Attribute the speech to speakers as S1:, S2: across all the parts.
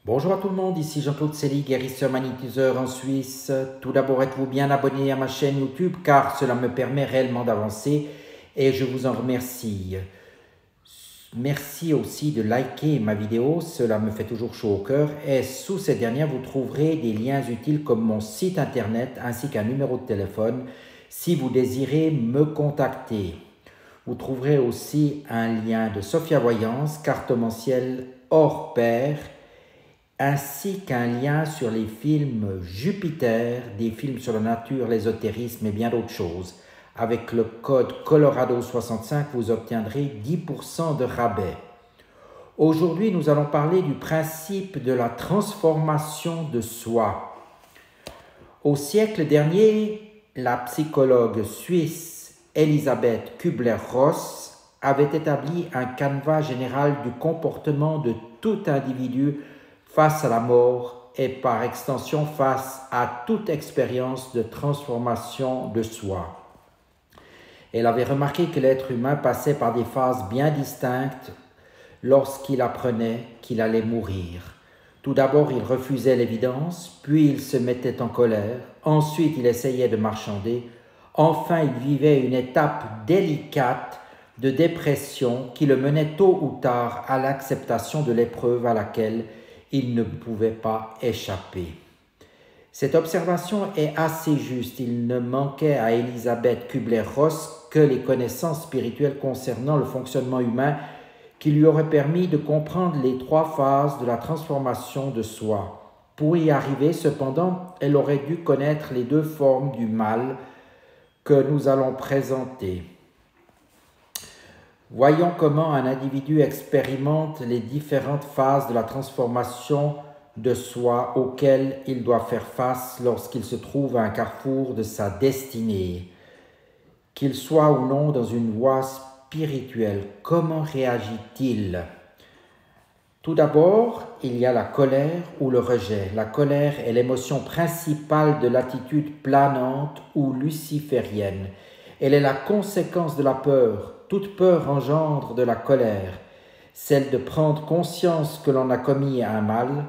S1: Bonjour à tout le monde, ici Jean-Claude Sely, guérisseur magnétiseur en Suisse. Tout d'abord, êtes-vous bien abonné à ma chaîne YouTube car cela me permet réellement d'avancer et je vous en remercie. Merci aussi de liker ma vidéo, cela me fait toujours chaud au cœur. Et sous cette dernière, vous trouverez des liens utiles comme mon site internet ainsi qu'un numéro de téléphone si vous désirez me contacter. Vous trouverez aussi un lien de Sophia Voyance, cartomanciel hors pair, ainsi qu'un lien sur les films Jupiter, des films sur la nature, l'ésotérisme et bien d'autres choses. Avec le code Colorado65, vous obtiendrez 10% de rabais. Aujourd'hui, nous allons parler du principe de la transformation de soi. Au siècle dernier, la psychologue suisse Elisabeth Kübler-Ross avait établi un canevas général du comportement de tout individu face à la mort et par extension face à toute expérience de transformation de soi. Elle avait remarqué que l'être humain passait par des phases bien distinctes lorsqu'il apprenait qu'il allait mourir. Tout d'abord, il refusait l'évidence, puis il se mettait en colère, ensuite il essayait de marchander, enfin il vivait une étape délicate de dépression qui le menait tôt ou tard à l'acceptation de l'épreuve à laquelle il ne pouvait pas échapper. Cette observation est assez juste. Il ne manquait à Elisabeth Kübler-Ross que les connaissances spirituelles concernant le fonctionnement humain qui lui auraient permis de comprendre les trois phases de la transformation de soi. Pour y arriver, cependant, elle aurait dû connaître les deux formes du mal que nous allons présenter. Voyons comment un individu expérimente les différentes phases de la transformation de soi auxquelles il doit faire face lorsqu'il se trouve à un carrefour de sa destinée. Qu'il soit ou non dans une voie spirituelle, comment réagit-il? Tout d'abord, il y a la colère ou le rejet. La colère est l'émotion principale de l'attitude planante ou luciférienne. Elle est la conséquence de la peur. Toute peur engendre de la colère, celle de prendre conscience que l'on a commis un mal.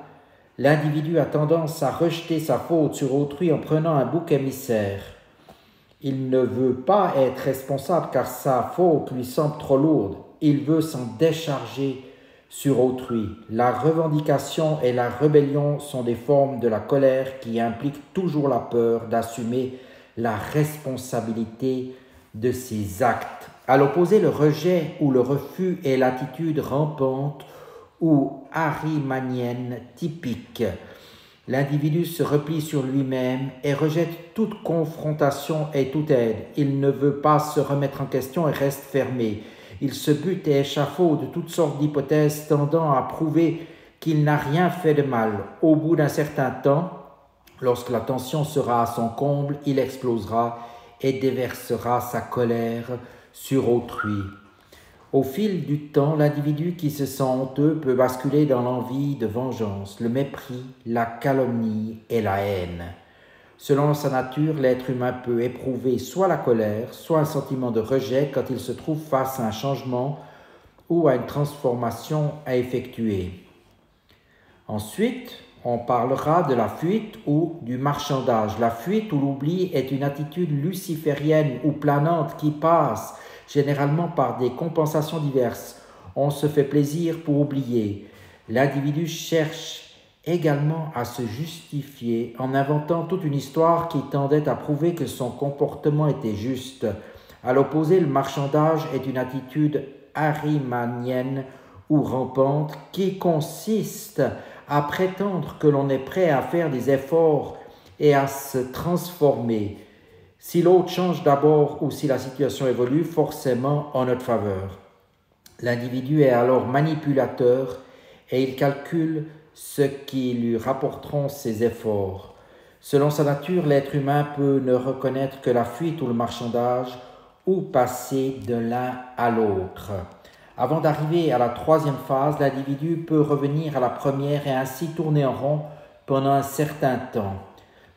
S1: L'individu a tendance à rejeter sa faute sur autrui en prenant un bouc émissaire. Il ne veut pas être responsable car sa faute lui semble trop lourde. Il veut s'en décharger sur autrui. La revendication et la rébellion sont des formes de la colère qui impliquent toujours la peur d'assumer la responsabilité de ses actes. À l'opposé, le rejet ou le refus est l'attitude rampante ou arimanienne typique. L'individu se replie sur lui-même et rejette toute confrontation et toute aide. Il ne veut pas se remettre en question et reste fermé. Il se bute et échafaude toutes sortes d'hypothèses tendant à prouver qu'il n'a rien fait de mal. Au bout d'un certain temps, lorsque la tension sera à son comble, il explosera et déversera sa colère sur autrui. Au fil du temps, l'individu qui se sent honteux peut basculer dans l'envie de vengeance, le mépris, la calomnie et la haine. Selon sa nature, l'être humain peut éprouver soit la colère, soit un sentiment de rejet quand il se trouve face à un changement ou à une transformation à effectuer. Ensuite, on parlera de la fuite ou du marchandage. La fuite ou l'oubli est une attitude luciférienne ou planante qui passe généralement par des compensations diverses. On se fait plaisir pour oublier. L'individu cherche également à se justifier en inventant toute une histoire qui tendait à prouver que son comportement était juste. À l'opposé, le marchandage est une attitude arimanienne ou rampante qui consiste à prétendre que l'on est prêt à faire des efforts et à se transformer. Si l'autre change d'abord ou si la situation évolue, forcément en notre faveur. L'individu est alors manipulateur et il calcule ce qui lui rapporteront ses efforts. Selon sa nature, l'être humain peut ne reconnaître que la fuite ou le marchandage ou passer de l'un à l'autre. Avant d'arriver à la troisième phase, l'individu peut revenir à la première et ainsi tourner en rond pendant un certain temps.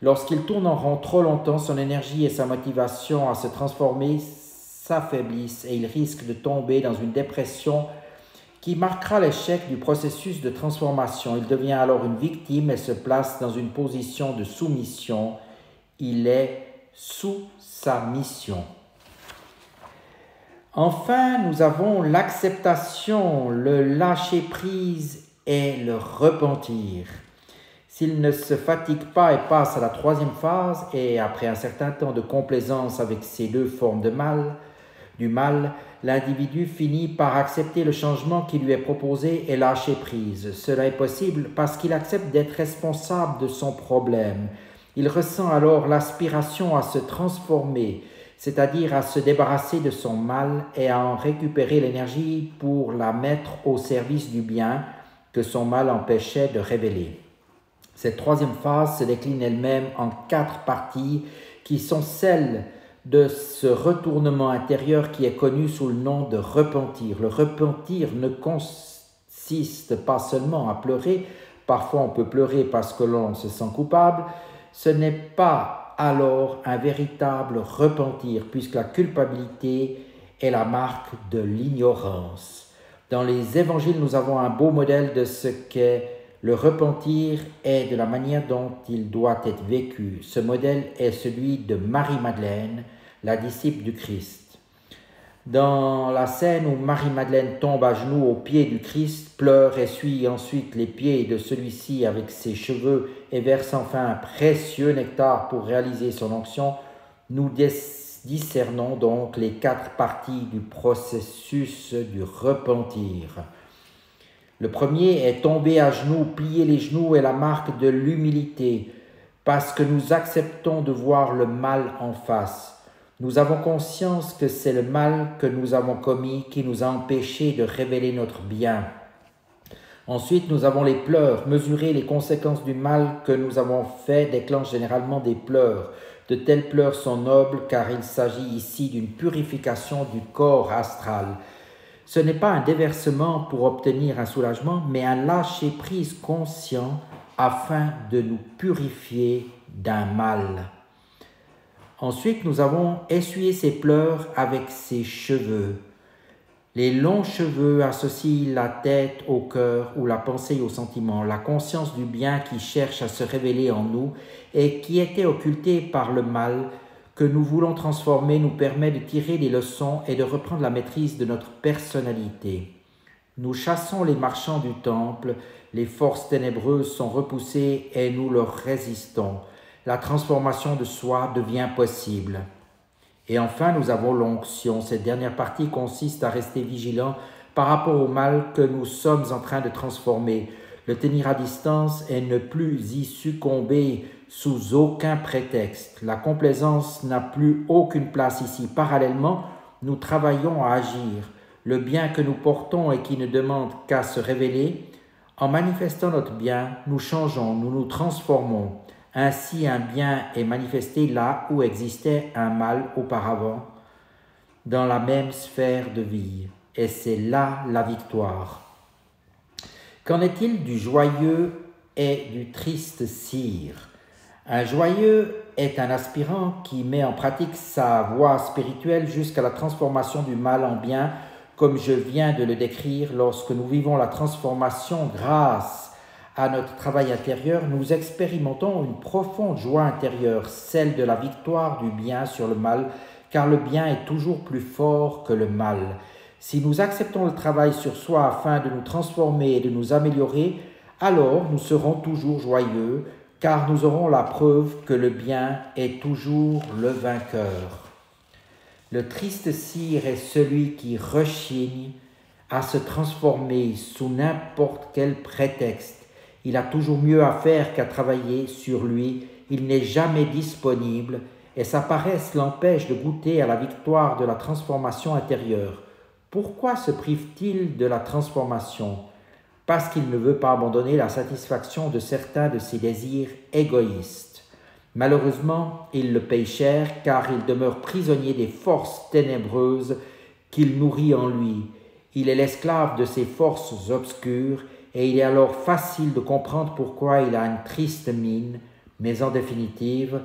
S1: Lorsqu'il tourne en rond trop longtemps, son énergie et sa motivation à se transformer s'affaiblissent et il risque de tomber dans une dépression qui marquera l'échec du processus de transformation. Il devient alors une victime et se place dans une position de soumission. Il est sous sa mission. Enfin, nous avons l'acceptation, le lâcher-prise et le repentir. S'il ne se fatigue pas et passe à la troisième phase, et après un certain temps de complaisance avec ces deux formes du mal, l'individu finit par accepter le changement qui lui est proposé et lâcher prise. Cela est possible parce qu'il accepte d'être responsable de son problème. Il ressent alors l'aspiration à se transformer, c'est-à-dire à se débarrasser de son mal et à en récupérer l'énergie pour la mettre au service du bien que son mal empêchait de révéler. Cette troisième phase se décline elle-même en 4 parties qui sont celles de ce retournement intérieur qui est connu sous le nom de repentir. Le repentir ne consiste pas seulement à pleurer, parfois on peut pleurer parce que l'on se sent coupable, ce n'est pas alors un véritable repentir puisque la culpabilité est la marque de l'ignorance. Dans les évangiles, nous avons un beau modèle de ce qu'est le repentir et de la manière dont il doit être vécu. Ce modèle est celui de Marie-Madeleine, la disciple du Christ. Dans la scène où Marie-Madeleine tombe à genoux aux pieds du Christ, pleure, essuie ensuite les pieds de celui-ci avec ses cheveux et verse enfin un précieux nectar pour réaliser son onction, nous discernons donc les 4 parties du processus du repentir. Le premier est tomber à genoux, plier les genoux est la marque de l'humilité, parce que nous acceptons de voir le mal en face. Nous avons conscience que c'est le mal que nous avons commis qui nous a empêchés de révéler notre bien. Ensuite, nous avons les pleurs. Mesurer les conséquences du mal que nous avons fait déclenche généralement des pleurs. De tels pleurs sont nobles car il s'agit ici d'une purification du corps astral. Ce n'est pas un déversement pour obtenir un soulagement, mais un lâcher-prise conscient afin de nous purifier d'un mal. Ensuite, nous avons essuyé ses pleurs avec ses cheveux. Les longs cheveux associent la tête au cœur ou la pensée au sentiment, la conscience du bien qui cherche à se révéler en nous et qui était occultée par le mal que nous voulons transformer nous permet de tirer des leçons et de reprendre la maîtrise de notre personnalité. Nous chassons les marchands du temple, les forces ténébreuses sont repoussées et nous leur résistons. La transformation de soi devient possible. Et enfin, nous avons l'onction. Cette dernière partie consiste à rester vigilant par rapport au mal que nous sommes en train de transformer, le tenir à distance et ne plus y succomber sous aucun prétexte. La complaisance n'a plus aucune place ici. Parallèlement, nous travaillons à agir. Le bien que nous portons et qui ne demande qu'à se révéler, en manifestant notre bien, nous changeons, nous nous transformons. Ainsi, un bien est manifesté là où existait un mal auparavant, dans la même sphère de vie. Et c'est là la victoire. Qu'en est-il du joyeux et du triste sire? Un joyeux est un aspirant qui met en pratique sa voie spirituelle jusqu'à la transformation du mal en bien, comme je viens de le décrire. Lorsque nous vivons la transformation grâce à notre travail intérieur, nous expérimentons une profonde joie intérieure, celle de la victoire du bien sur le mal, car le bien est toujours plus fort que le mal. Si nous acceptons le travail sur soi afin de nous transformer et de nous améliorer, alors nous serons toujours joyeux, car nous aurons la preuve que le bien est toujours le vainqueur. Le triste sire est celui qui rechigne à se transformer sous n'importe quel prétexte. Il a toujours mieux à faire qu'à travailler sur lui. Il n'est jamais disponible et sa paresse l'empêche de goûter à la victoire de la transformation intérieure. Pourquoi se prive-t-il de la transformation ? Parce qu'il ne veut pas abandonner la satisfaction de certains de ses désirs égoïstes. Malheureusement, il le paye cher car il demeure prisonnier des forces ténébreuses qu'il nourrit en lui. Il est l'esclave de ces forces obscures et il est alors facile de comprendre pourquoi il a une triste mine, mais en définitive,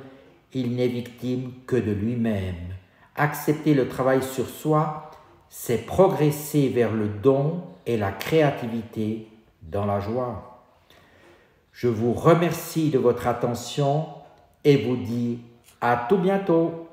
S1: il n'est victime que de lui-même. Accepter le travail sur soi c'est progresser vers le don et la créativité dans la joie. Je vous remercie de votre attention et vous dis à tout bientôt.